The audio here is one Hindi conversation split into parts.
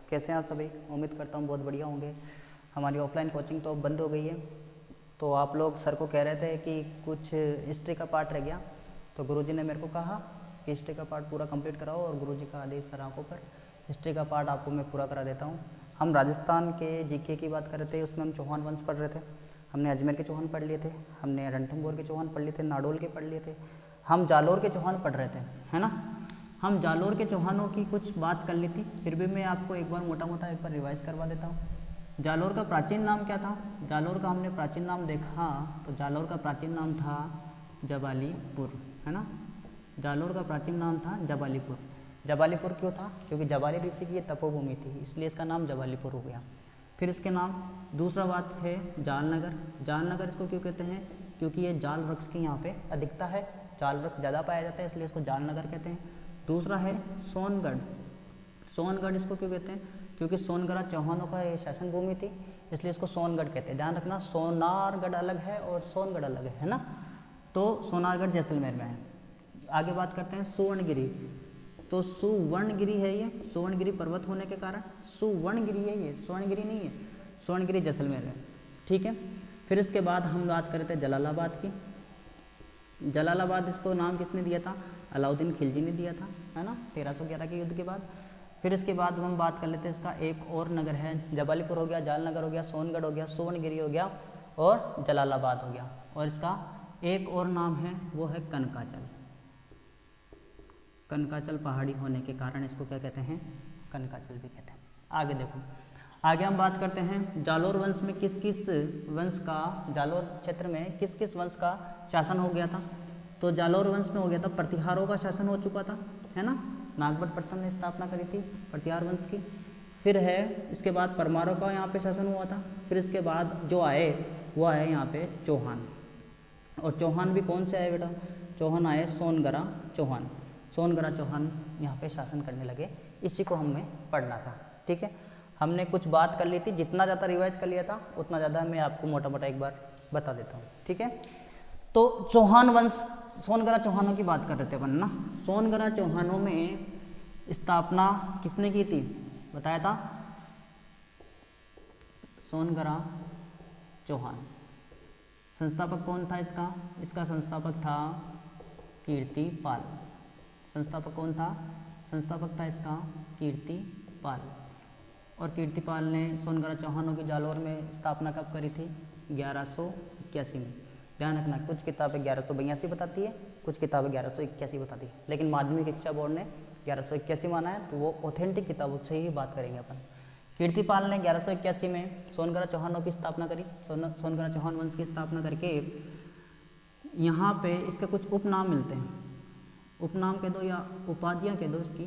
कैसे हैं आप सभी? उम्मीद करता हूँ बहुत बढ़िया होंगे। हमारी ऑफलाइन कोचिंग तो बंद हो गई है, तो आप लोग सर को कह रहे थे कि कुछ हिस्ट्री का पार्ट रह गया, तो गुरुजी ने मेरे को कहा कि हिस्ट्री का पार्ट पूरा कंप्लीट कराओ, और गुरुजी का आदेश सर आंखों पर, हिस्ट्री का पार्ट आपको मैं पूरा करा देता हूँ। हम राजस्थान के जीके की बात कर रहे थे, उसमें हम चौहान वंश पढ़ रहे थे। हमने अजमेर के चौहान पढ़ लिए थे, हमने रणथंभौर के चौहान पढ़ लिए थे, नाडोल के पढ़ लिए थे, हम जालोर के चौहान पढ़ रहे थे, है ना। हम जालोर के चौहानों की कुछ बात कर ली थी, फिर भी मैं आपको एक बार मोटा मोटा एक बार रिवाइज करवा देता हूँ। जालोर का प्राचीन नाम क्या था? जालोर का हमने प्राचीन नाम देखा तो जालोर का प्राचीन नाम था जबालीपुर, है ना। जालोर का प्राचीन नाम था जबालीपुर। जबालीपुर क्यों था? क्योंकि जबाली ऋषि की ये तपोभूमि थी, इसलिए इसका नाम जबालीपुर हो गया। फिर इसके नाम दूसरा बात है जालनगर। जालनगर इसको क्यों कहते हैं? क्योंकि ये जाल वृक्ष की यहाँ पे अधिकता है, जाल वृक्ष ज़्यादा पाया जाता है, इसलिए इसको जालनगर कहते हैं। दूसरा है सोनगढ़। सोनगढ़ इसको क्यों कहते हैं? क्योंकि सोनगढ़ चौहानों का ये शासन भूमि थी, इसलिए इसको सोनगढ़ कहते हैं। ध्यान रखना, सोनारगढ़ अलग है और सोनगढ़ अलग है ना। तो सोनारगढ़ जैसलमेर में है। आगे बात करते हैं सुवर्णगिरी। तो सुवर्णगिरी है ये, सुवर्णगिरी पर्वत होने के कारण सुवर्णगिरी है ये, स्वर्णगिरी नहीं है। सुवर्णगिरी जैसलमेर है, ठीक है। फिर इसके बाद हम बात करते हैं जलालाबाद की। जलालाबाद इसको नाम किसने दिया था? अलाउद्दीन खिलजी ने दिया था, है ना, 1311 के युद्ध के बाद। फिर इसके बाद हम बात कर लेते हैं इसका एक और नगर है, जबालीपुर हो गया, जालनगर हो गया, सोनगढ़ हो गया, सुवर्णगिरी हो गया और जलालाबाद हो गया। और इसका एक और नाम है, वो है कनकाचल। कनकाचल पहाड़ी होने के कारण इसको क्या कहते हैं? कनकाचल भी कहते हैं। आगे देखो, आगे हम बात करते हैं जालोर वंश में किस किस वंश का, जालोर क्षेत्र में किस किस वंश का शासन हो गया था। तो जालोर वंश में हो गया था प्रतिहारों का शासन हो चुका था, है ना। नागभट्ट प्रथम ने स्थापना करी थी प्रतिहार वंश की। फिर है इसके बाद परमारों का यहाँ पे शासन हुआ था। फिर इसके बाद जो आए वो आए यहाँ पे चौहान। और चौहान भी कौन से आए बेटा? चौहान आए सोनगढ़ा चौहान। सोनगढ़ा चौहान यहाँ पे शासन करने लगे, इसी को हमें पढ़ना था, ठीक है। हमने कुछ बात कर ली थी, जितना ज़्यादा रिवाइज कर लिया था उतना ज़्यादा मैं आपको मोटा मोटा एक बार बता देता हूँ, ठीक है। तो चौहान वंश, सोनगढ़ा चौहानों की बात कर रहे थे अपन ना। सोनगढ़ा चौहानों में स्थापना किसने की थी? बताया था सोनगढ़ा चौहान। संस्थापक कौन था इसका? इसका संस्थापक था कीर्तिपाल। संस्थापक कौन था? संस्थापक था इसका कीर्तिपाल। और कीर्तिपाल ने सोनगढ़ा चौहानों की जालोर में स्थापना कब करी थी? 1181 में। ध्यान रखना, कुछ किताबें 1182 बताती है, कुछ किताबें 1181 बताती है, लेकिन माध्यमिक शिक्षा बोर्ड ने 1181 माना है, तो वो ऑथेंटिक किताबों से ही बात करेंगे अपन। कीर्तिपाल ने 1181 में सोनगढ़ा चौहानों की स्थापना करी। सोनगढ़ा चौहान वंश की स्थापना करके यहाँ पे इसके कुछ उपनाम मिलते हैं, उपनाम कह दो या उपाधियाँ कह दो इसकी।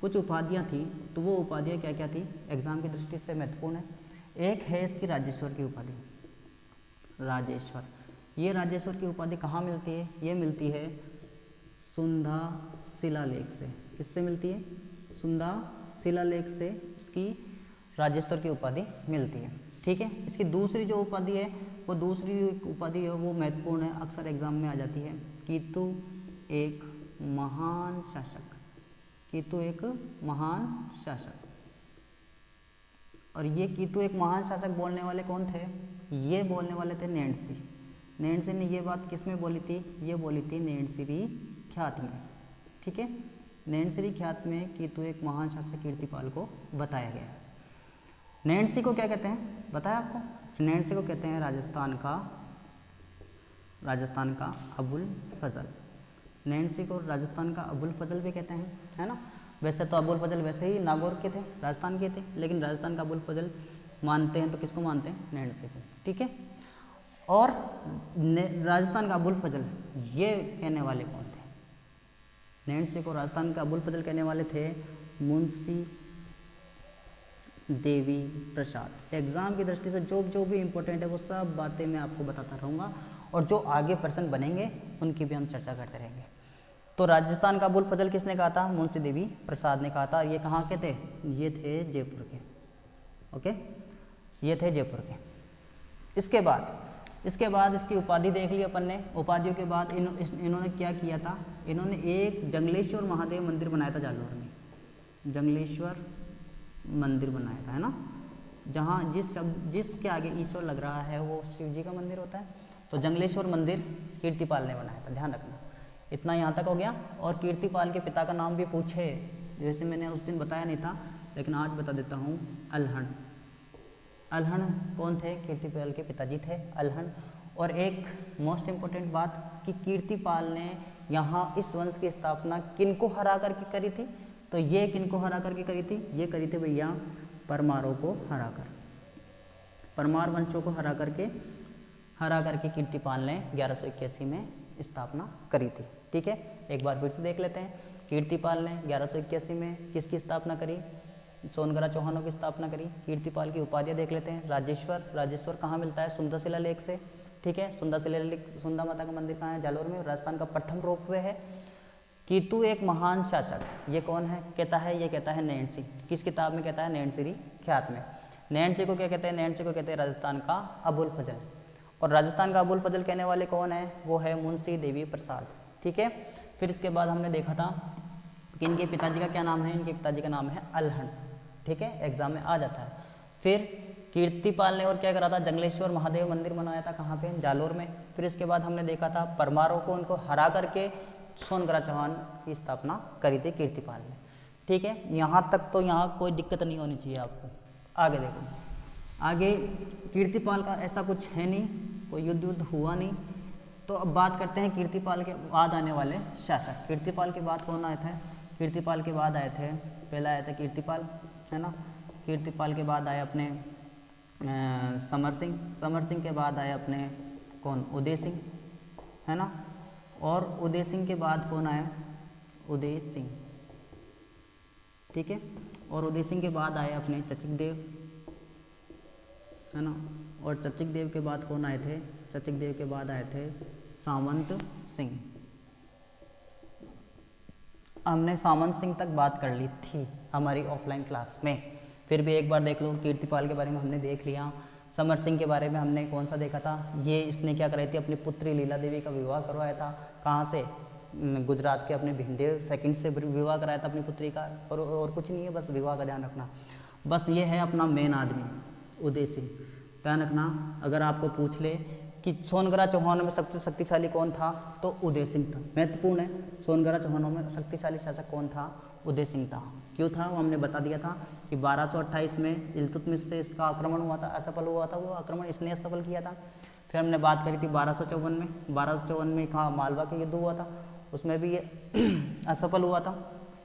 कुछ उपाधियाँ थी, तो वो उपाधियाँ क्या क्या थी, एग्जाम की दृष्टि से महत्वपूर्ण है। एक है इसकी राजेश्वर की उपाधि, राजेश्वर। ये राजेश्वर की उपाधि कहाँ मिलती है? ये मिलती है सुंधा शिलालेख से। किससे मिलती है? सुंधा शिलालेख से इसकी राजेश्वर की उपाधि मिलती है, ठीक है। इसकी दूसरी जो उपाधि है, वो दूसरी उपाधि है वो महत्वपूर्ण है, अक्सर एग्जाम में आ जाती है। कीतु एक महान शासक। कीतु एक महान शासक। और ये कीतु एक महान शासक बोलने वाले कौन थे? ये बोलने वाले थे नैणसी। नैणसी ने ये बात किस में बोली थी? ये बोली थी नैणसीरी ख्यात में, ठीक है। नैणसीरी ख्यात में कीतु एक महान शासक कीर्तिपाल को बताया गया है। नैणसी को क्या कहते हैं बताया आपको? नैणसी को कहते हैं राजस्थान का अबुल फजल। नैणसी को राजस्थान का अबुल फजल भी कहते हैं, है ना। वैसे तो अबुल फजल वैसे ही नागौर के थे, राजस्थान के थे, लेकिन राजस्थान का अबुल फजल मानते हैं तो किसको मानते हैं? नैणसी को, ठीक है। और राजस्थान का अबुल फजल ये कहने वाले कौन थे? नैणसी को राजस्थान का अबुल फजल कहने वाले थे मुंशी देवी प्रसाद। एग्जाम की दृष्टि से जो भी इम्पोर्टेंट है वो सब बातें मैं आपको बताता रहूँगा, और जो आगे प्रश्न बनेंगे उनकी भी हम चर्चा करते रहेंगे। तो राजस्थान का अबुल फजल किसने कहा था? मुंशी देवी प्रसाद ने कहा था। ये कहाँ के थे? ये थे जयपुर के, ओके, ये थे जयपुर के। इसके बाद इसकी उपाधि देख ली अपन ने। उपाधियों के बाद इन्होंने क्या किया था? इन्होंने एक जंगलेश्वर महादेव मंदिर बनाया था जालोर में। जंगलेश्वर मंदिर बनाया था, है ना। जहाँ जिसके आगे ईश्वर लग रहा है वो शिव जी का मंदिर होता है। तो जंगलेश्वर मंदिर कीर्तिपाल ने बनाया था, ध्यान रखना। इतना यहाँ तक हो गया। और कीर्तिपाल के पिता का नाम भी पूछे, जैसे मैंने उस दिन बताया नहीं था लेकिन आज बता देता हूँ, अल्हड़। अल्हड़ कौन थे? कीर्तिपाल के पिताजी थे अल्हड़। और एक मोस्ट इम्पोर्टेंट बात कि कीर्तिपाल ने यहाँ इस वंश की स्थापना किनको हरा करके करी थी? तो ये किनको हरा करके करी थी? ये करी थी भैया परमारों को हरा कर, परमार वंशों को हरा करके कीर्तिपाल ने 1181 में स्थापना करी थी। ठीक है, एक बार फिर से देख लेते हैं। कीर्तिपाल ने 1181 में किसकी स्थापना करी? सोनगरा चौहानों की स्थापना करी। कीर्तिपाल की उपाधियाँ देख लेते हैं। राजेश्वर, राजेश्वर कहाँ मिलता है? सुंदर शिला लेख से। ठीक है, सुंदर शिला लेख, सुंदर माता का मंदिर कहाँ है? जालोर में। राजस्थान का प्रथम रोपवे है। कीतु एक महान शासक, ये कौन है? कहता है, ये कहता है नैन सिंह। किस किताब में कहता है? नैन सिरी ख्यात में। नैन सिंह को क्या कहते हैं? नैन सिंह को कहते हैं राजस्थान का अबुल फजल। और राजस्थान का अबुल फजल कहने वाले कौन है? वो है मुंशी देवी प्रसाद। ठीक है, फिर इसके बाद हमने देखा था कि इनके पिताजी का क्या नाम है? इनके पिताजी का नाम है अल्हड़। ठीक है, एग्जाम में आ जाता है। फिर कीर्तिपाल ने और क्या करा था? जंगलेश्वर महादेव मंदिर बनाया था। कहाँ पे? जालोर में। फिर इसके बाद हमने देखा था परमारों को उनको हरा करके सोनगरा चौहान की स्थापना करी थी कीर्तिपाल ने। ठीक है, यहाँ तक तो यहाँ कोई दिक्कत नहीं होनी चाहिए आपको। आगे देखो, आगे कीर्तिपाल का ऐसा कुछ है नहीं, कोई युद्ध हुआ नहीं। तो अब बात करते हैं कीर्तिपाल के बाद आने वाले शासक। कीर्तिपाल के बाद कौन आए थे? कीर्तिपाल के बाद आए थे, पहला आया था कीर्तिपाल, है ना। कीर्तिपाल के बाद आए अपने समर सिंह। समर सिंह के बाद आए अपने कौन? उदय सिंह, है ना। और उदय सिंह के बाद कौन आया? उदय सिंह। ठीक है, और उदय सिंह के बाद आए अपने चचक देव, है ना। और चचक देव के बाद कौन आए थे? चचक देव के बाद आए थे सामंत सिंह। हमने सामंत सिंह तक बात कर ली थी हमारी ऑफलाइन क्लास में, फिर भी एक बार देख लो। कीर्तिपाल के बारे में हमने देख लिया। समर सिंह के बारे में हमने कौन सा देखा था? ये इसने क्या कराई थी? अपनी पुत्री लीला देवी का विवाह करवाया था। कहाँ से? गुजरात के अपने भिंडेव सेकंड से विवाह कराया था अपनी पुत्री का। और कुछ नहीं है, बस विवाह का ध्यान रखना। बस ये है अपना मेन आदमी उदय सिंह। ध्यान रखना, अगर आपको पूछ ले कि सोनगरा चौहानों में सबसे शक्तिशाली कौन था, तो उदय सिंह था। महत्वपूर्ण है, सोनगरा चौहानों में शक्तिशाली शासक कौन था? उदय सिंह था। क्यों था? वो हमने बता दिया था कि 1228 में इल्तुतमिश से इसका आक्रमण हुआ था, असफल हुआ था। वो आक्रमण इसने असफल किया था। फिर हमने बात करी थी 1254 में। 1254 में कहाँ? मालवा का युद्ध हुआ था, उसमें भी ये असफल हुआ था,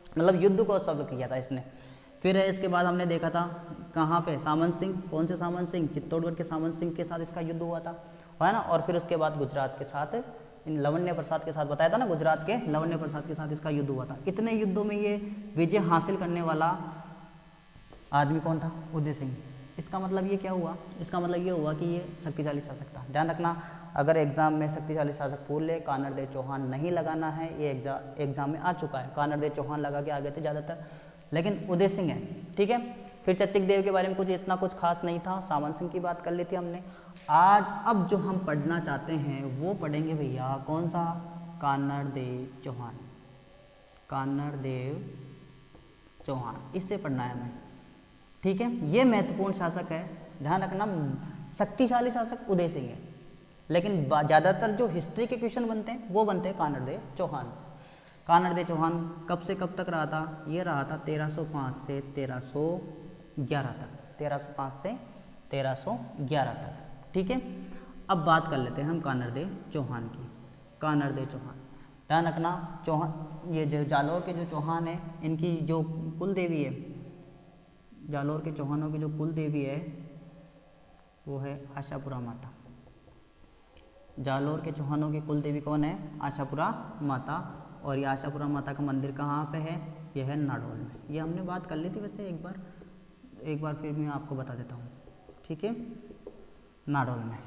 मतलब युद्ध को असफल किया था इसने। फिर इसके बाद हमने देखा था कहाँ पे? सामंत सिंह। कौन से सामंत सिंह? चित्तौड़गढ़ के सामंत सिंह के साथ इसका युद्ध हुआ था, है ना। और फिर उसके बाद गुजरात के साथ, इन लवण्य प्रसाद के साथ, बताया था ना, गुजरात के लवण्य प्रसाद के साथ इसका युद्ध हुआ था। इतने युद्धों में ये विजय हासिल करने वाला आदमी कौन था? उदय सिंह। इसका मतलब ये क्या हुआ? इसका मतलब ये हुआ कि ये शक्तिशाली शासक था। ध्यान रखना, अगर एग्जाम में शक्तिशाली शासक पूछ ले, कानरदेव चौहान नहीं लगाना है। ये एग्जाम में आ चुका है, कानरदेव चौहान लगा के आ गए थे ज़्यादातर, लेकिन उदय सिंह है। ठीक है, फिर चचक देव के बारे में कुछ इतना कुछ खास नहीं था। सामंत सिंह की बात कर ली थी हमने। आज अब जो हम पढ़ना चाहते हैं वो पढ़ेंगे भैया, कौन सा? कानरदेव चौहान। कानरदेव चौहान, इससे पढ़ना है हमें। ठीक है, ये महत्वपूर्ण शासक है। ध्यान रखना, शक्तिशाली शासक उदय सिंह है, लेकिन ज़्यादातर जो हिस्ट्री के क्वेश्चन बनते हैं वो बनते हैं कानरदेव चौहान से। कानरदेव चौहान कब से कब तक रहा था? ये रहा था 1305 से 1311 तक। 1305 से 1311 तक। ठीक है, अब बात कर लेते हैं हम कानरदेव चौहान की। कानरदेव चौहान, ध्यान रखना, चौहान, ये जो जालोर के जो चौहान है, इनकी जो कुल देवी है, जालोर के चौहानों की जो कुल देवी है वो है आशापुरा माता। जालोर के चौहानों की कुल देवी कौन है? आशापुरा माता। और ये आशापुरा माता का मंदिर कहाँ पे है? यह है नाडोल में। ये हमने बात कर ली थी वैसे, एक बार फिर मैं आपको बता देता हूँ। ठीक है, नाडोल में।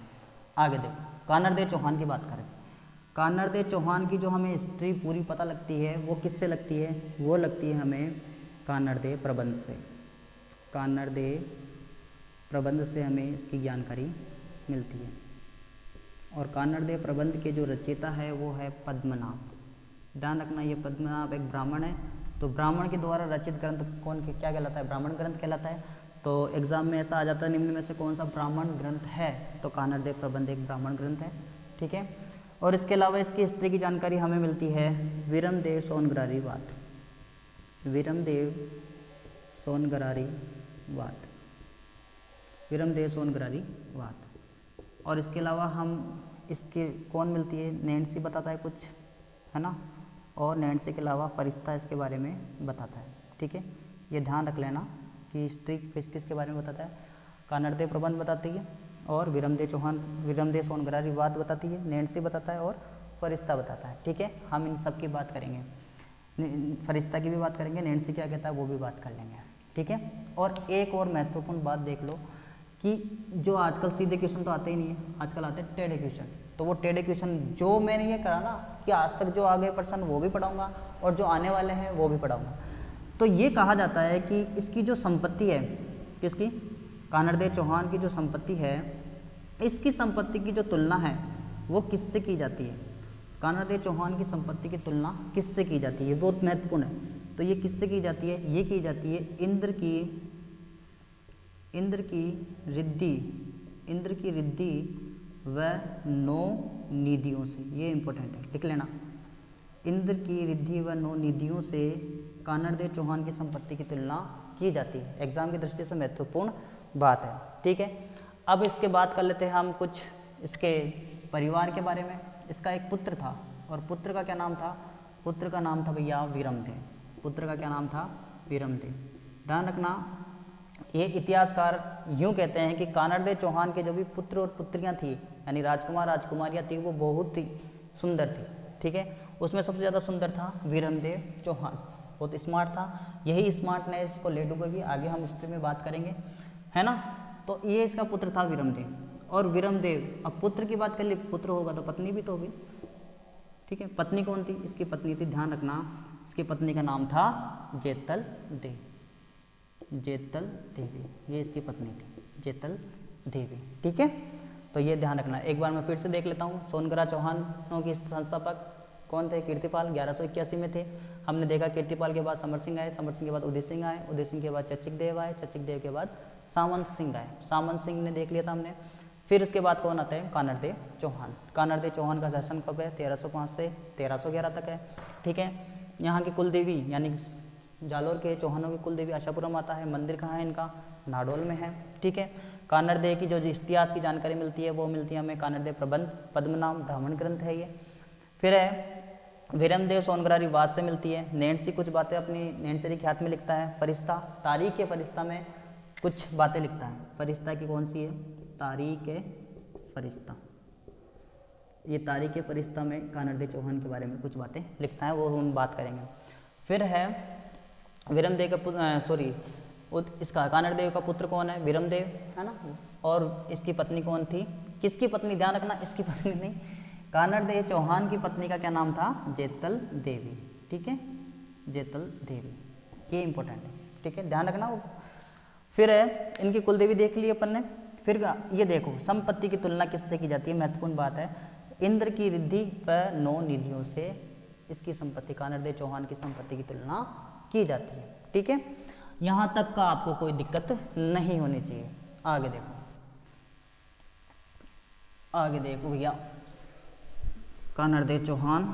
आगे देखो, कानरदेव चौहान की बात करें। कानरदेव चौहान की जो हमें हिस्ट्री पूरी पता लगती है वो किससे लगती है? वो लगती है हमें कानरदेव प्रबंध से। कानरदेव प्रबंध से हमें इसकी जानकारी मिलती है। और कानरदेव प्रबंध के जो रचयिता है वो है पद्मनाभ। ध्यान रखना, ये पद्मनाभ एक ब्राह्मण है। तो ब्राह्मण के द्वारा रचित ग्रंथ क्या कहलाता है? ब्राह्मण ग्रंथ कहलाता है। तो एग्जाम में ऐसा आ जाता है, निम्न में से कौन सा ब्राह्मण ग्रंथ है? तो कानड़देव प्रबंध एक ब्राह्मण ग्रंथ है, ठीक है। और इसके अलावा इसकी हिस्ट्री की जानकारी हमें मिलती है वीरमदेव सोनग्रारी वाद, वीरमदेव सोनग्रारी वाद, वीरमदेव सोनग्रारी वाद। और इसके अलावा हम इसके कौन मिलती है? नैन्सी बताता है कुछ, है ना, और नैन्सी के अलावा फरिश्ता इसके बारे में बताता है, ठीक है। ये ध्यान रख लेना कि हिस्ट्री किसके बारे में बताता है? कानड़देव प्रबंध बताती है, और वीरमदेव सोनग्रारी वाद बताती है, नैन्सी बताता है, और फरिश्ता बताता है, ठीक है। हम इन सब की बात करेंगे, फरिश्ता की भी बात करेंगे, नैन्सी क्या कहता है वो भी बात कर लेंगे, ठीक है। और एक और महत्वपूर्ण बात देख लो कि जो आजकल सीधे क्वेश्चन तो आते ही नहीं है, आजकल आते हैं टेढ़े क्वेश्चन। तो वो टेढ़े क्वेश्चन जो मैंने ये करा ना कि आज तक जो आ गए प्रश्न वो भी पढ़ाऊंगा, और जो आने वाले हैं वो भी पढ़ाऊंगा। तो ये कहा जाता है कि इसकी जो संपत्ति है, किसकी? कानड़देव चौहान की जो संपत्ति है, इसकी संपत्ति की जो तुलना है वो किससे की जाती है? कानड़देव चौहान की संपत्ति की तुलना किससे की जाती है? बहुत महत्वपूर्ण है। तो ये किससे की जाती है? ये की जाती है इंद्र की रिद्धि व 9 निधियों से। ये इंपॉर्टेंट है, लिख लेना। इंद्र की रिद्धि व 9 निधियों से कानड़देव चौहान की संपत्ति की तुलना की जाती है। एग्जाम की दृष्टि से महत्वपूर्ण बात है, ठीक है। अब इसके बाद कर लेते हैं हम कुछ इसके परिवार के बारे में। इसका एक पुत्र था, और पुत्र का क्या नाम था? पुत्र का नाम था भैया वीरमदेव। पुत्र का क्या नाम था? वीरमदेव। ध्यान रखना, ये इतिहासकार यूँ कहते हैं कि कानड़देव चौहान के जो भी पुत्र और पुत्रियाँ थी, यानी राजकुमार राजकुमारियाँ थी, वो बहुत ही सुंदर थी, ठीक है। उसमें सबसे ज़्यादा सुंदर था वीरमदेव चौहान, बहुत स्मार्ट था। यही स्मार्टनेस को ले डूबेगी, आगे हम हिस्ट्री में बात करेंगे, है ना। तो ये इसका पुत्र था वीरमदेव। और वीरमदेव, अब पुत्र की बात कर ली, पुत्र होगा तो पत्नी भी तो होगी, ठीक है। पत्नी कौन थी? इसकी पत्नी थी, ध्यान रखना, इसकी पत्नी का नाम था जेतल देवी, जेतल देवी, ये इसकी पत्नी थी, जेतल देवी, ठीक है। तो ये ध्यान रखना। एक बार मैं फिर से देख लेता हूँ। सोनग्रा चौहानों के संस्थापक कौन थे? कीर्तिपाल, 1181 में थे। हमने देखा कीर्तिपाल के बाद समर सिंह आए, समर सिंह के बाद उदय सिंह आए, उदय सिंह के बाद चचिक देव आए, चचिक देव के बाद सामंत सिंह आए, सामंत सिंह ने देख लिया था हमने। फिर इसके बाद कौन आता है? कानड़देव चौहान। कानड़देव चौहान का शासन कब है? 1305 से 1311 तक है, ठीक है। यहाँ की कुल देवी यानी जालोर के चौहानों की कुल देवी आशापुरम आता है। मंदिर कहाँ है इनका? नाडोल में है, ठीक है। कानड़देव की जो इतिहास की जानकारी मिलती है वो मिलती है हमें कानड़देव प्रबंध, पद्मनाम ब्राह्मण ग्रंथ है ये। फिर है वीरमदेव सोनग्रारी वाद से मिलती है। नैन्सी कुछ बातें अपनी नैन्सी ख्यात में लिखता है। फरिश्ता, तारीख के फरिश्ता में कुछ बातें लिखता है। फरिश्ता की कौन सी है? तारीख ए फरिश्ता। ये तारीख ए फरिश्ता में कानड़देव चौहान के बारे में कुछ बातें लिखता है, वो हम बात करेंगे। फिर है वीरमदेव का इसका कानड़देव का पुत्र कौन है? वीरमदेव, है ना। और इसकी पत्नी कौन थी? किसकी पत्नी? ध्यान रखना, इसकी पत्नी नहीं, कानड़देव चौहान की पत्नी का क्या नाम था? जेतल देवी, ठीक है, जेतल देवी। ये इंपॉर्टेंट है, ठीक है, ध्यान रखना। फिर है इनकी कुलदेवी देख ली अपन ने। फिर ये देखो, संपत्ति की तुलना किससे की जाती है? महत्वपूर्ण बात है। इंद्र की रिद्धि व 9 निधियों से इसकी संपत्ति, कानड़देव चौहान की संपत्ति की तुलना की जाती है, ठीक है। यहाँ तक का आपको कोई दिक्कत नहीं होनी चाहिए। आगे देखो, आगे देखो भैया, कानड़देव चौहान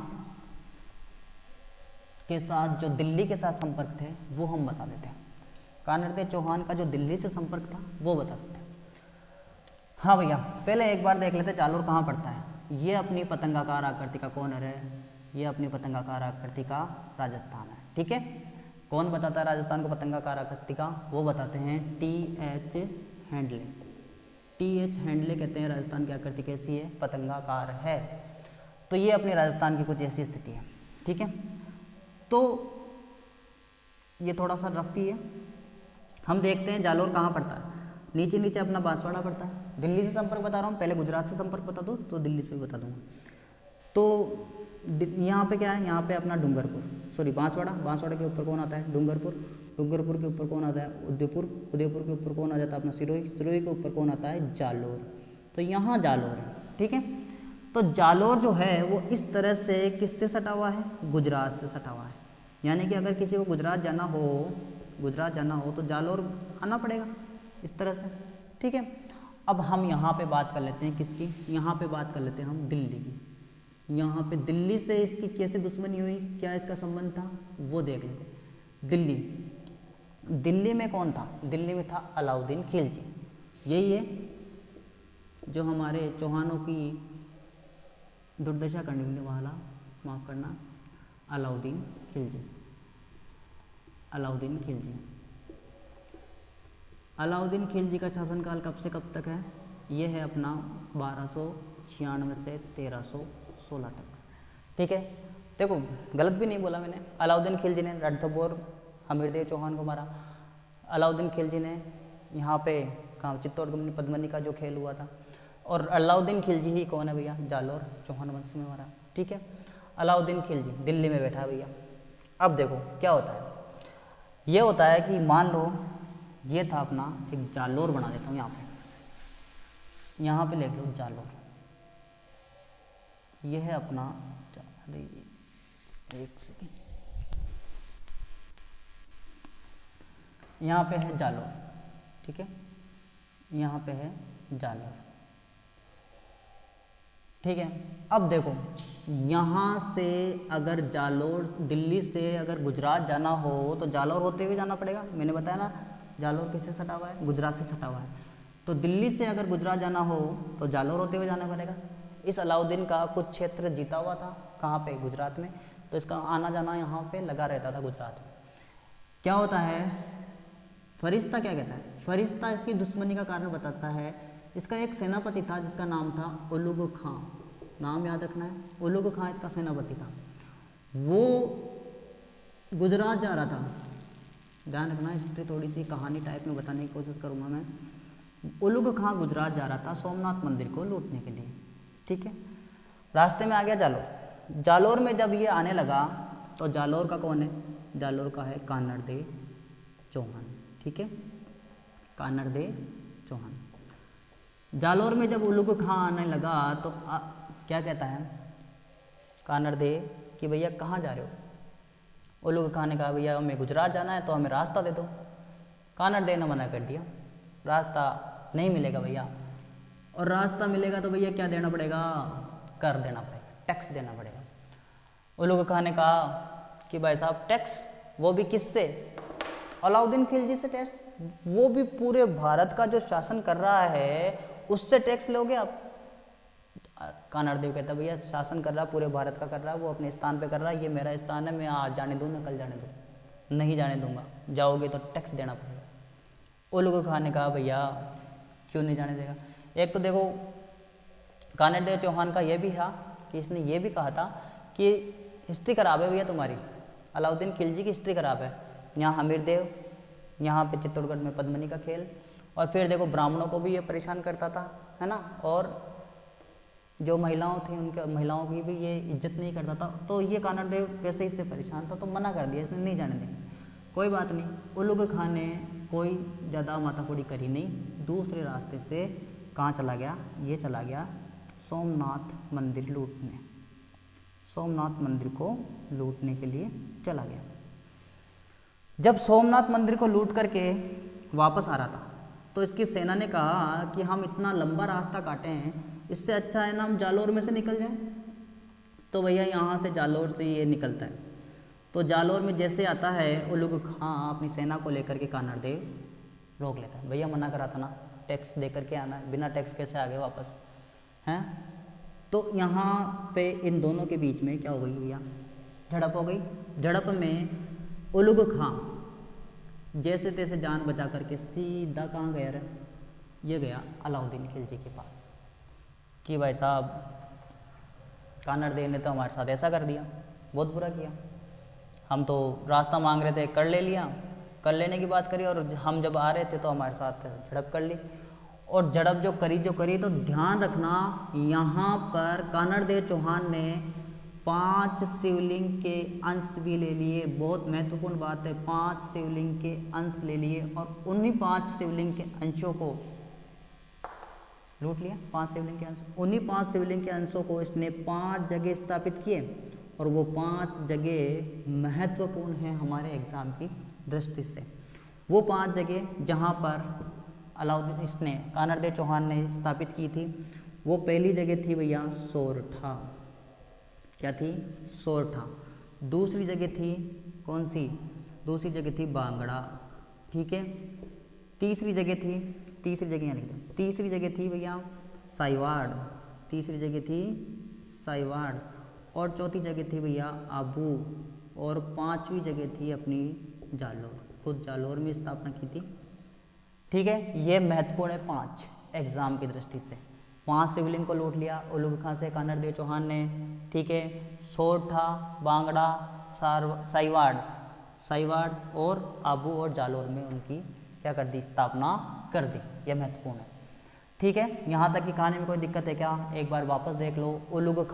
के साथ जो दिल्ली के साथ संपर्क थे वो हम बता देते हैं। कानड़देव चौहान का जो दिल्ली से संपर्क था वो बता देते हैं। हाँ भैया, पहले एक बार देख लेते जालोर कहाँ पड़ता है। ये अपनी पतंगाकार आकृति का कौन है? ये अपनी पतंगाकार आकृति का राजस्थान है, ठीक है। कौन बताता है राजस्थान को पतंगाकार आकृति का? वो बताते हैं T.H. हैंडले। T.H. हैंडले कहते हैं राजस्थान की आकृति कैसी है? पतंगाकार है। तो ये अपनी राजस्थान की कुछ ऐसी स्थिति है, ठीक है। तो ये थोड़ा सा रफ ही है। हम देखते हैं जालोर कहाँ पड़ता है। नीचे नीचे अपना बांसवाड़ा पड़ता है। दिल्ली से संपर्क बता रहा हूँ, पहले गुजरात से संपर्क बता दो तो दिल्ली से भी बता दूँगा। तो यहाँ पे क्या है? यहाँ पे अपना डूंगरपुर, सॉरी बांसवाड़ा, बांसवाड़ा के ऊपर कौन आता है? डूंगरपुर, डूंगरपुर के ऊपर कौन आता है? उदयपुर, उदयपुर के ऊपर कौन आ जाता है? अपना सिरोही, सिरोही के ऊपर कौन आता है? जालोर। तो यहाँ जालोर है, ठीक है। तो जालोर जो है वो इस तरह से किससे सटा हुआ है? गुजरात से सटा हुआ है। यानी कि अगर किसी को गुजरात जाना हो तो जालोर आना पड़ेगा इस तरह से, ठीक है। अब हम यहाँ पे बात कर लेते हैं किसकी, यहाँ पे बात कर लेते हैं हम दिल्ली की। यहाँ पे दिल्ली से इसकी कैसे दुश्मनी हुई, क्या इसका संबंध था, वो देख लेते हैं। दिल्ली में कौन था, दिल्ली में था अलाउद्दीन खिलजी। यही है जो हमारे चौहानों की दुर्दशा करने वाला, माफ़ करना, अलाउद्दीन खिलजी। अलाउद्दीन खिलजी का शासनकाल कब से कब तक है, ये है अपना 1296 से 1316 तक, ठीक है। देखो गलत भी नहीं बोला मैंने, अलाउद्दीन खिलजी ने रणथंभौर हमीरदेव चौहान को मारा। अलाउद्दीन खिलजी ने यहाँ पे कहाँ चित्तौड़गढ़ पद्मनी का जो खेल हुआ था, और अलाउद्दीन खिलजी ही कौन है भैया, जालोर चौहान वंश में मारा, ठीक है। अलाउद्दीन खिलजी दिल्ली में बैठा भैया। अब देखो क्या होता है, ये होता है कि मान लो ये था अपना एक जालोर, बना देता हूँ यहाँ पे लिख लो जालोर, ये है अपना, अरे एक सेकेंड, यहाँ पे है जालोर, ठीक है, यहाँ पे है जालोर, ठीक है। अब देखो यहाँ से अगर जालोर, दिल्ली से अगर गुजरात जाना हो तो जालोर होते हुए जाना पड़ेगा। मैंने बताया ना जालोर किससे सटा हुआ है, गुजरात से सटा हुआ है। तो दिल्ली से अगर गुजरात जाना हो तो जालोर होते हुए जाना पड़ेगा। इस अलाउद्दीन का कुछ क्षेत्र जीता हुआ था, कहाँ पे, गुजरात में, तो इसका आना जाना यहाँ पे लगा रहता था गुजरात में। क्या होता है, फरिश्ता क्या कहता है, फरिश्ता इसकी दुश्मनी का कारण बताता है। इसका एक सेनापति था जिसका नाम था उलुग खां, नाम याद रखना है, उलुग खां इसका सेनापति था। वो गुजरात जा रहा था, ध्यान रखना, हिस्ट्री थोड़ी सी कहानी टाइप में बताने की कोशिश करूँगा मैं। उलुग खां गुजरात जा रहा था सोमनाथ मंदिर को लूटने के लिए, ठीक है। रास्ते में आ गया जालोर। जालोर में जब ये आने लगा तो जालोर का कौन है, जालोर का है कानड़देव चौहान, ठीक है, कानड़देव चौहान। जालोर में जब उलुग खां आने लगा तो क्या कहता है कानड़देव कि भैया कहाँ जा रहे हो। उलुग खां ने कहा भैया हमें गुजरात जाना है तो हमें रास्ता दे दो। कानड़देव ने मना कर दिया, रास्ता नहीं मिलेगा भैया, और रास्ता मिलेगा तो भैया क्या देना पड़ेगा, कर देना पड़ेगा, टैक्स देना पड़ेगा। उलुग खां ने कहा कि भाई साहब टैक्स, वो भी किससे, अलाउद्दीन खिलजी से टैक्स, वो भी पूरे भारत का जो शासन कर रहा है उससे टैक्स लोगे आप। कानड़देव कहता भैया शासन कर रहा है, पूरे भारत का कर रहा है, वो अपने स्थान पे कर रहा है, ये मेरा स्थान है, मैं आज जाने दूँ ना कल जाने दूँ, नहीं जाने दूंगा, जाओगे तो टैक्स देना पड़ेगा। उलुग खां ने कहा भैया क्यों नहीं जाने देगा। एक तो देखो कानड़देव चौहान का ये भी था कि इसने ये भी कहा था कि हिस्ट्री खराब है भैया तुम्हारी, अलाउद्दीन खिलजी की हिस्ट्री खराब है, यहाँ हमीरदेव, यहाँ पे चित्तौड़गढ़ में पद्मनी का खेल, और फिर देखो ब्राह्मणों को भी ये परेशान करता था, है ना, और जो महिलाओं थी उनके, महिलाओं की भी ये इज्जत नहीं करता था। तो ये कानड़देव वैसे ही से परेशान था तो मना कर दिया, इसने नहीं जाने देंगे। कोई बात नहीं, उलुग खां ने कोई ज़्यादा माथाकुड़ी करी नहीं, दूसरे रास्ते से कहाँ चला गया, ये चला गया सोमनाथ मंदिर लूटने, सोमनाथ मंदिर को लूटने के लिए चला गया। जब सोमनाथ मंदिर को लूट करके वापस आ रहा था तो इसकी सेना ने कहा कि हम इतना लंबा रास्ता काटे हैं, इससे अच्छा है ना हम जालोर में से निकल जाएं। तो भैया यहाँ से जालोर से ये निकलता है। तो जालोर में जैसे आता है उलुग खां अपनी सेना को लेकर के कानड़देव रोक लेता है, भैया मना करा था ना, टैक्स दे करके आना है, बिना टैक्स कैसे आ गए वापस, हैं। तो यहाँ पे इन दोनों के बीच में क्या हो गई भैया, झड़प हो गई। झड़प में उलुग खां जैसे तैसे जान बचा करके सीधा कहाँ गया रे, ये गया अलाउद्दीन खिलजी के पास कि भाई साहब कानड़देव ने तो हमारे साथ ऐसा कर दिया, बहुत बुरा किया, हम तो रास्ता मांग रहे थे कर ले लिया, कर लेने की बात करी, और हम जब आ रहे थे तो हमारे साथ झड़प कर ली, और झड़प जो करी तो ध्यान रखना यहाँ पर कानड़देव चौहान ने 5 शिवलिंग के अंश भी ले लिए, बहुत महत्वपूर्ण बात है, 5 शिवलिंग के अंश ले लिए, और उन्हीं 5 शिवलिंग के अंशों को लूट लिया। 5 शिवलिंग के अंश, उन्हीं 5 शिवलिंग के अंशों को इसने 5 जगह स्थापित किए, और वो 5 जगह महत्वपूर्ण हैं हमारे एग्ज़ाम की दृष्टि से। वो 5 जगह जहाँ पर अलाउद्दीन इसने कानरदेव चौहान ने स्थापित की थी, वो पहली जगह थी भैया सोरठा। क्या थी? सोरठा। दूसरी जगह थी कौन सी? दूसरी जगह थी बांगड़ा। ठीक है। तीसरी जगह थी, तीसरी जगह यहाँ लिख दो, तीसरी जगह थी भैया साइवाड़। तीसरी जगह थी साइवाड़। और चौथी जगह थी भैया आबू। और 5वीं जगह थी अपनी जालोर। खुद जालोर में स्थापना की थी। ठीक है। ये महत्वपूर्ण है 5 एग्जाम की दृष्टि से। 5 शिवलिंग को लूट लिया उलुग खां से कानरदेव चौहान ने। ठीक है। सोरठा, बांगड़ा, साइवाड़ और आबू और जालोर में उनकी क्या कर दी? स्थापना कर दी। यह महत्वपूर्ण है। ठीक है। यहाँ तक की कहानी में कोई दिक्कत है क्या? एक बार वापस देख लो। उलुग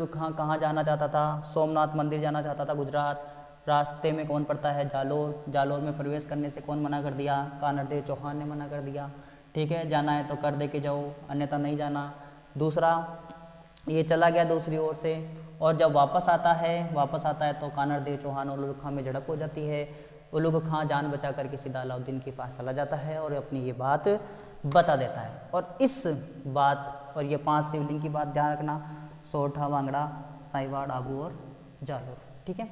खां कहाँ जाना चाहता था? सोमनाथ मंदिर जाना चाहता था गुजरात। रास्ते में कौन पड़ता है? जालोर। जालोर में प्रवेश करने से कौन मना कर दिया? कानरदेव चौहान ने मना कर दिया। ठीक है। जाना है तो कर दे के जाओ, अन्यथा नहीं जाना। दूसरा, ये चला गया दूसरी ओर से, और जब वापस आता है तो कानरदेव चौहान और उलुग खां में झड़प हो जाती है। उलुग खां जान बचा करके सीधा अलाउद्दीन के पास चला जाता है और अपनी ये बात बता देता है। और इस बात और ये 5 शिवलिंग की बात ध्यान रखना, सोरठा, बांगड़ा, साइवाड़, आबू और जालोर। ठीक है।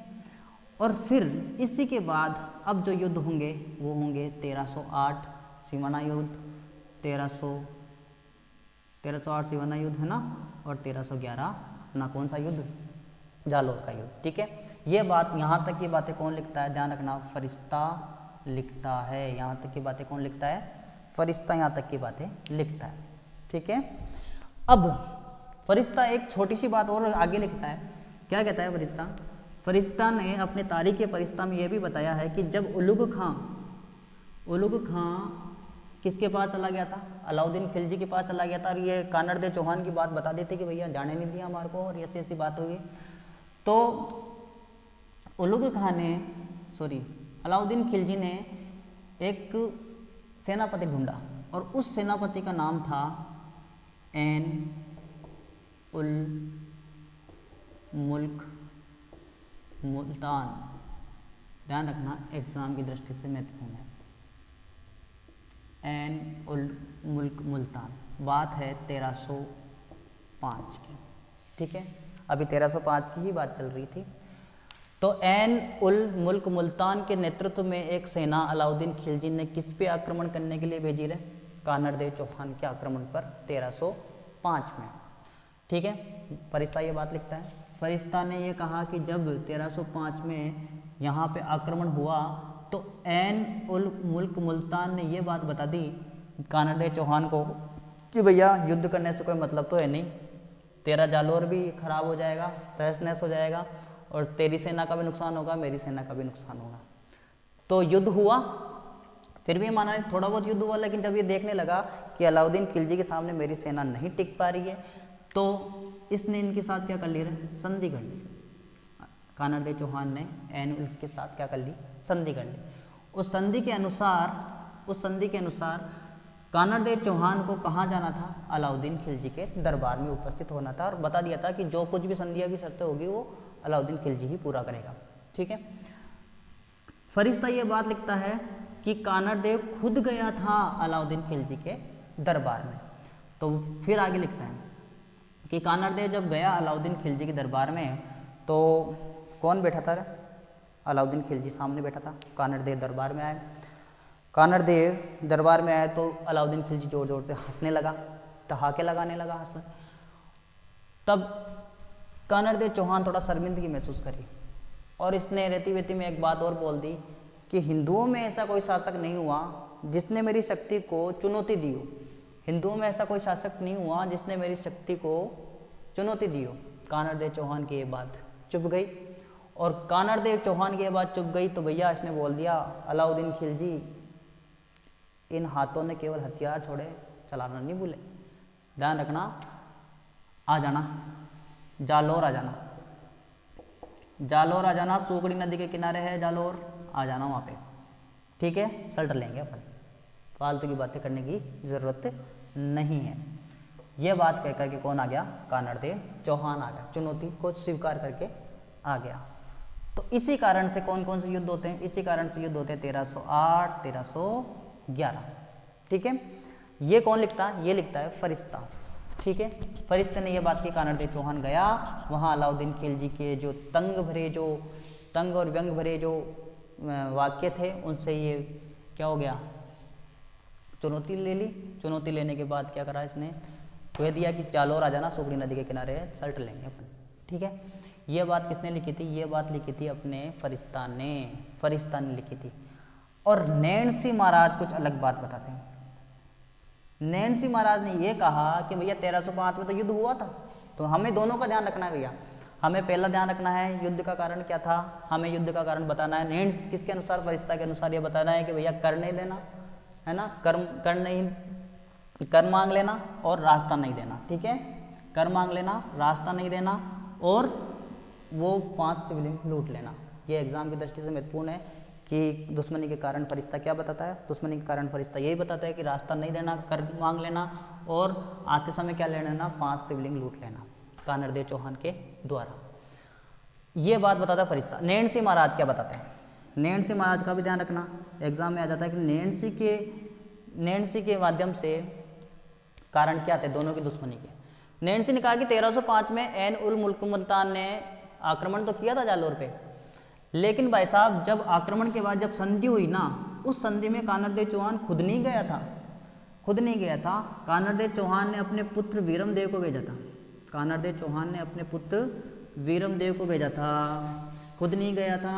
और फिर इसी के बाद अब जो युद्ध होंगे वो होंगे 1308 सिवाना युद्ध, 1308 सिवाना युद्ध है ना, और 1311 अपना कौन सा युद्ध? जालोर का युद्ध। ठीक है। ये बात, यहाँ तक की बातें कौन लिखता है? ध्यान रखना, फरिश्ता लिखता है। यहाँ तक की बातें कौन लिखता है? फरिश्ता यहाँ तक की बातें लिखता है। ठीक है। अब फरिश्ता एक छोटी सी बात और आगे लिखता है। क्या कहता है फरिश्ता? फरिश्ता ने अपने तारीख फरिश्ता में यह भी बताया है कि जब उलुग खां किसके पास चला गया था? अलाउद्दीन खिलजी के पास चला गया था। और ये कानरदेव चौहान की बात बता देते कि भैया जाने नहीं दिया हमारे को और ऐसी ऐसी बात होगी। तो अलाउद्दीन खिलजी ने एक सेनापति ढूंढा और उस सेनापति का नाम था एन उल मुल्क मुल्तान। ध्यान रखना, एग्जाम की दृष्टि से महत्वपूर्ण है। एन उल मुल्क मुल्तान। बात है 1305 की। ठीक है। अभी 1305 की ही बात चल रही थी। तो एन उल मुल्क मुल्तान के नेतृत्व में एक सेना अलाउद्दीन खिलजी ने किस पे आक्रमण करने के लिए भेजी रहे? कानरदेव चौहान के आक्रमण पर 1305 में। ठीक है। फरिश्ता ये बात लिखता है। फरिश्ता ने ये कहा कि जब 1305 में यहाँ पे आक्रमण हुआ तो एन उल मुल्क मुल्तान ने ये बात बता दी कानरदेव चौहान को कि भैया युद्ध करने से कोई मतलब तो है नहीं, तेरा जालोर भी खराब हो जाएगा, तहस नहस हो जाएगा, और तेरी सेना का भी नुकसान होगा, मेरी सेना का भी नुकसान होगा। तो युद्ध हुआ, फिर भी माना नहीं, थोड़ा बहुत युद्ध हुआ, लेकिन जब ये देखने लगा कि अलाउद्दीन खिलजी के सामने मेरी सेना नहीं टिक पा रही है, तो इसने इनके साथ क्या कर ली? संधि कर ली। कानरदेव चौहान ने एन उल के साथ क्या कर ली? संधि कर ली। उस संधि के अनुसार कानरदेव चौहान को कहाँ जाना था? अलाउद्दीन खिलजी के दरबार में उपस्थित होना था, और बता दिया था कि जो कुछ भी संधिया की शर्तें होगी वो अलाउद्दीन खिलजी ही पूरा करेगा। ठीक है। फरिश्ता ये बात लिखता है कि कानरदेव खुद गया था अलाउद्दीन खिलजी के दरबार में। तो फिर आगे लिखता है कि कानरदेव जब गया अलाउद्दीन खिलजी के दरबार में तो कौन बैठा था? अलाउद्दीन खिलजी सामने बैठा था। कानरदेव दरबार में आए। कानरदेव दरबार में आए तो अलाउद्दीन खिलजी जोर जोर से हंसने लगा, ठहाके लगाने लगा हंसने। तब कानरदेव चौहान थोड़ा शर्मिंदगी महसूस करी और इसने रेती वेती में एक बात और बोल दी कि हिंदुओं में ऐसा कोई शासक नहीं हुआ जिसने मेरी शक्ति को चुनौती दी हो। हिंदुओं में ऐसा कोई शासक नहीं हुआ जिसने मेरी शक्ति को चुनौती दी हो। कानरदेव चौहान की ये बात चुप गई, और कानरदेव चौहान की ये बात चुप गई तो भैया इसने बोल दिया, अलाउद्दीन खिलजी इन हाथों ने केवल हथियार छोड़े, चलाना नहीं भूले। ध्यान रखना, आ जाना जालोर, आ जाना जालोर, आ जाना। सूगड़ी नदी के किनारे है जालोर, आ जाना वहाँ पे। ठीक है। सल्ट लेंगे अपन, फालतू की बातें करने की ज़रूरत नहीं है। ये बात कह करके कौन आ गया, कानड़देव चौहान आ गया, चुनौती को स्वीकार करके आ गया। तो इसी कारण से कौन कौन से युद्ध होते हैं, इसी कारण से युद्ध होते हैं 1308 1311, ठीक है। ये कौन लिखता है, ये लिखता है फरिश्ता, ठीक है। फरिश्ते ने ये बात की, कानड़देव चौहान गया वहाँ अलाउद्दीन खिलजी के जो तंग और व्यंग भरे जो वाक्य थे उनसे ये क्या हो गया, चुनौती ले ली। चुनौती लेने के बाद क्या करा इसने, कह दिया कि जालौर आ जाना, सुगड़ी नदी के किनारे सल्ट लेंगे अपन, ठीक है। ये बात किसने लिखी थी, ये बात लिखी थी अपने फरिश्ता ने लिखी थी। और नैणसी महाराज कुछ अलग बात बताते हैं। नैणसी महाराज ने ये कहा कि भैया 1305 में तो युद्ध हुआ था, तो हमें दोनों का ध्यान रखना है भैया। हमें पहला ध्यान रखना है युद्ध का कारण क्या था, हमें युद्ध का कारण बताना है। नैण किसके अनुसार, फरिश्ता के अनुसार ये बताना है कि भैया कर नहीं देना, है ना, कर मांग लेना और रास्ता नहीं देना, ठीक है। कर मांग लेना, रास्ता नहीं देना और वो 5 शिवलिंग लूट लेना। ये एग्जाम की दृष्टि से महत्वपूर्ण है कि दुश्मनी के कारण फरिश्ता क्या बताता है, दुश्मनी के कारण फरिश्ता यही बताता है कि रास्ता नहीं देना, कर मांग लेना और आते समय क्या ले लेना, 5 शिवलिंग लूट लेना कानड़देव चौहान के द्वारा। ये बात बताता है फरिश्ता। नैणसी महाराज क्या बताते हैं, नैणसी महाराज का भी ध्यान रखना, एग्जाम में आ जाता है कि नैणसी के माध्यम से कारण क्या थे दोनों की दुश्मनी के। नैणसी ने कहा कि 1305 में ऐन उल मुल्क मुल्तान ने आक्रमण तो किया था जालौर पे, लेकिन भाई साहब जब आक्रमण के बाद जब संधि हुई ना, उस संधि में कानड़देव चौहान खुद नहीं गया था। कानड़देव चौहान ने अपने पुत्र वीरमदेव को भेजा था, कानड़देव चौहान ने अपने पुत्र वीरमदेव को भेजा था, खुद नहीं गया था,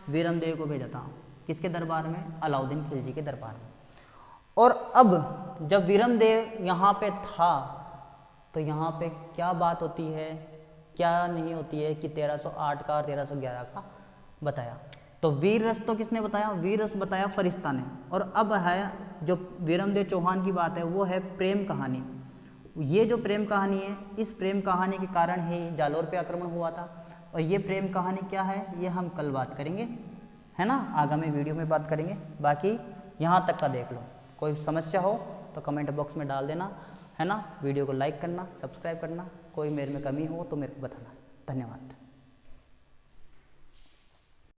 वीरमदेव को भेजा था। किसके दरबार में, अलाउद्दीन खिलजी के दरबार में। और अब जब वीरमदेव यहाँ पे था तो यहाँ पे क्या बात होती है, क्या नहीं होती है कि 1308 का और 1311 का बताया। तो वीर रस तो किसने बताया, वीर रस बताया फरिश्ता ने। और अब है जो वीरमदेव चौहान की बात है वो है प्रेम कहानी। ये जो प्रेम कहानी है, इस प्रेम कहानी के कारण ही जालौर पे आक्रमण हुआ था। और ये प्रेम कहानी क्या है, ये हम कल बात करेंगे, है ना, आगामी वीडियो में बात करेंगे। बाकी यहाँ तक का देख लो, कोई समस्या हो तो कमेंट बॉक्स में डाल देना, है ना। वीडियो को लाइक करना, सब्सक्राइब करना, कोई मेरे में कमी हो तो मेरे को बताना। धन्यवाद।